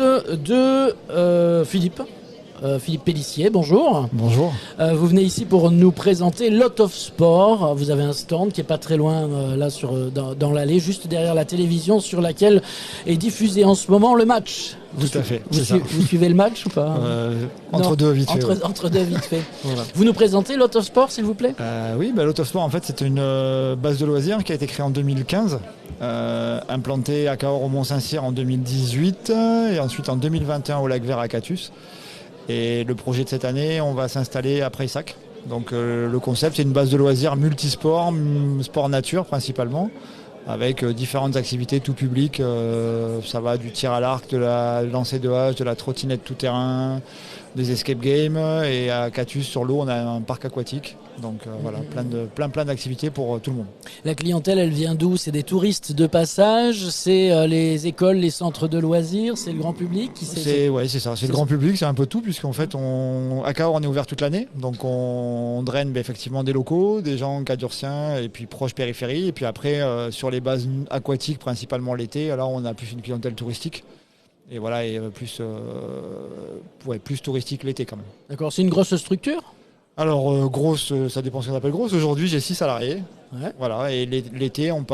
de Philippe. Philippe Pellissier, bonjour. Bonjour. Vous venez ici pour nous présenter Lot of Sport. Vous avez un stand qui est pas très loin là dans l'allée, juste derrière la télévision sur laquelle est diffusé en ce moment le match. Tout à fait. Vous suivez le match ou pas? Entre deux, vite fait. Entre deux, vite fait. Voilà. Vous nous présentez Lot of Sport, s'il vous plaît? Oui, Lot of Sport, en fait, c'est une base de loisirs qui a été créée en 2015, implantée à Cahors au Mont-Saint-Cyr en 2018 et ensuite en 2021 au Lac-Vert à Catus. Et le projet de cette année, on va s'installer à Prayssac. Donc le concept, c'est une base de loisirs multisport, sport nature principalement, avec différentes activités tout public. Ça va du tir à l'arc, de la lancée de hache, de la trottinette tout terrain, des escape games. Et à Catus, sur l'eau, on a un parc aquatique. Donc voilà, plein d'activités pour tout le monde. La clientèle, elle vient d'où? C'est des touristes de passage, c'est les écoles, les centres de loisirs, c'est le grand public c'est ça, c'est le grand public, c'est un peu tout, puisqu'en fait, à Cahors, on est ouvert toute l'année. Donc on draine effectivement des locaux, des gens cadurciens et puis proches périphérie. Et puis après, sur les bases aquatiques, principalement l'été, alors on a plus une clientèle touristique. Et voilà, et plus touristique l'été quand même. D'accord, c'est une grosse structure? Alors grosse, ça dépend ce qu'on appelle grosse. Aujourd'hui, j'ai 6 salariés. Ouais. Voilà, et l'été, on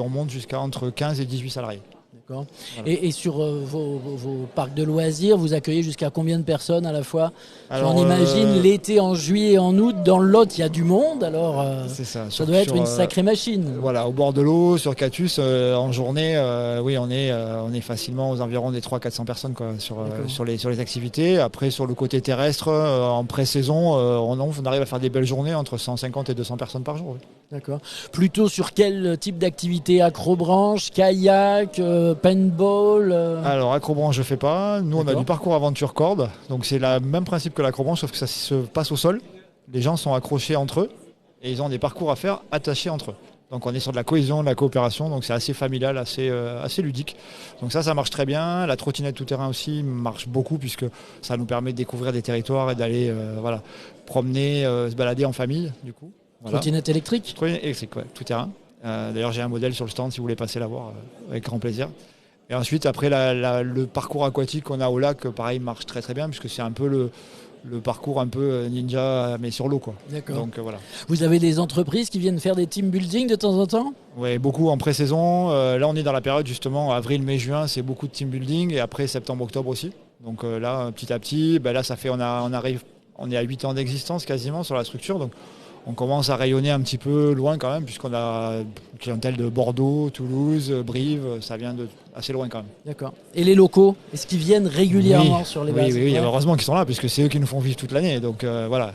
monte jusqu'à entre 15 et 18 salariés. D'accord. Voilà. Et sur vos parcs de loisirs, vous accueillez jusqu'à combien de personnes à la fois? Alors, on imagine l'été, en juillet et en août, dans le Lot, il y a du monde, alors ça doit être une sacrée machine. Voilà, au bord de l'eau, sur Catus, en journée, oui, on est facilement aux environs des 300-400 personnes quoi, sur les activités. Après, sur le côté terrestre, en pré-saison, on arrive à faire des belles journées entre 150 et 200 personnes par jour. Oui. D'accord. Plutôt sur quel type d'activité? Acrobranche, kayak, paintball Alors acrobranche je fais pas. Nous on a du parcours aventure corde. Donc c'est le même principe que l'acrobranche sauf que ça se passe au sol. Les gens sont accrochés entre eux et ils ont des parcours à faire attachés entre eux. Donc on est sur de la cohésion, de la coopération. Donc c'est assez familial, assez ludique. Donc ça marche très bien. La trottinette tout terrain aussi marche beaucoup puisque ça nous permet de découvrir des territoires et d'aller promener, se balader en famille du coup. Voilà. Trottinette électrique? Trottinette électrique, ouais, tout terrain. D'ailleurs, j'ai un modèle sur le stand si vous voulez passer la voir avec grand plaisir. Et ensuite, après, le parcours aquatique qu'on a au lac, pareil, marche très très bien puisque c'est un peu le parcours un peu ninja, mais sur l'eau, quoi. D'accord. Donc voilà. Vous avez des entreprises qui viennent faire des team building de temps en temps? Oui, beaucoup en pré-saison. Là, on est dans la période justement avril, mai, juin, c'est beaucoup de team building et après septembre, octobre aussi. Donc là, petit à petit, là, ça fait, on est à 8 ans d'existence quasiment sur la structure. Donc on commence à rayonner un petit peu loin quand même, puisqu'on a une clientèle de Bordeaux, Toulouse, Brive, ça vient de assez loin quand même. D'accord. Et les locaux, est-ce qu'ils viennent régulièrement sur les bases? Oui, heureusement qu'ils sont là, puisque c'est eux qui nous font vivre toute l'année. Donc voilà,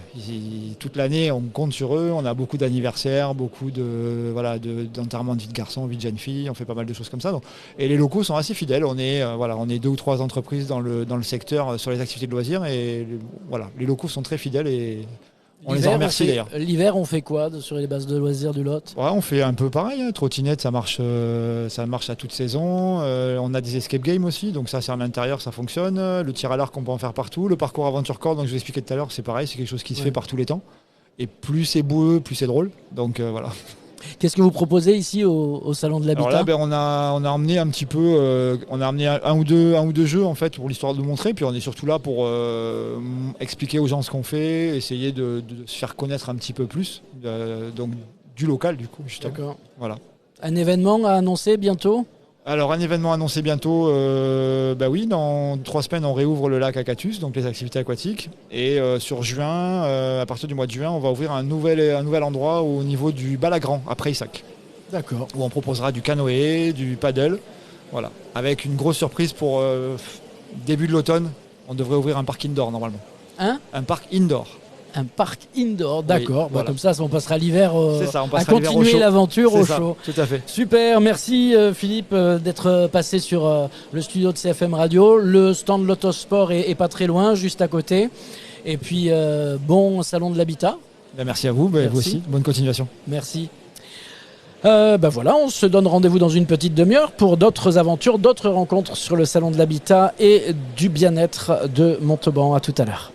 toute l'année, on compte sur eux. On a beaucoup d'anniversaires, beaucoup d'enterrements de vie de garçons, vie de jeunes filles. On fait pas mal de choses comme ça. Donc, et les locaux sont assez fidèles. On est 2 ou 3 entreprises dans le secteur sur les activités de loisirs. Et les locaux sont très fidèles et on les en remercie d'ailleurs. L'hiver, on fait quoi sur les bases de loisirs du Lot? On fait un peu pareil. Trottinette, ça marche à toute saison. On a des escape games aussi, donc ça c'est en intérieur, ça fonctionne. Le tir à l'arc, on peut en faire partout. Le parcours aventure corde, donc je vous expliquais tout à l'heure, c'est pareil, c'est quelque chose qui se fait par tous les temps. Et plus c'est boueux, plus c'est drôle. Donc voilà. Qu'est-ce que vous proposez ici au Salon de l'Habitat? Alors là, on a emmené un petit peu, on a amené un ou deux jeux en fait pour l'histoire de montrer. Puis on est surtout là pour expliquer aux gens ce qu'on fait, essayer de se faire connaître un petit peu plus, donc du local du coup. Justement. D'accord. Voilà. Un événement à annoncer bientôt? Alors un événement annoncé bientôt, oui, dans 3 semaines on réouvre le lac à Catus, donc les activités aquatiques. Et sur juin, à partir du mois de juin, on va ouvrir un nouvel endroit au niveau du Balagran, à Prayssac. D'accord. Où on proposera du canoë, du paddle, voilà. Avec une grosse surprise pour début de l'automne, on devrait ouvrir un parc indoor normalement. Un parc indoor. Un parc indoor, d'accord. Oui, voilà. Comme ça, on passera l'hiver à continuer l'aventure au chaud. Tout à fait. Super, merci Philippe d'être passé sur le studio de CFM Radio. Le stand Lot of Sport est pas très loin, juste à côté. Et puis, bon salon de l'habitat. Merci à vous, vous aussi. Bonne continuation. Merci. Voilà, on se donne rendez-vous dans une petite demi-heure pour d'autres aventures, d'autres rencontres sur le salon de l'habitat et du bien-être de Montauban. À tout à l'heure.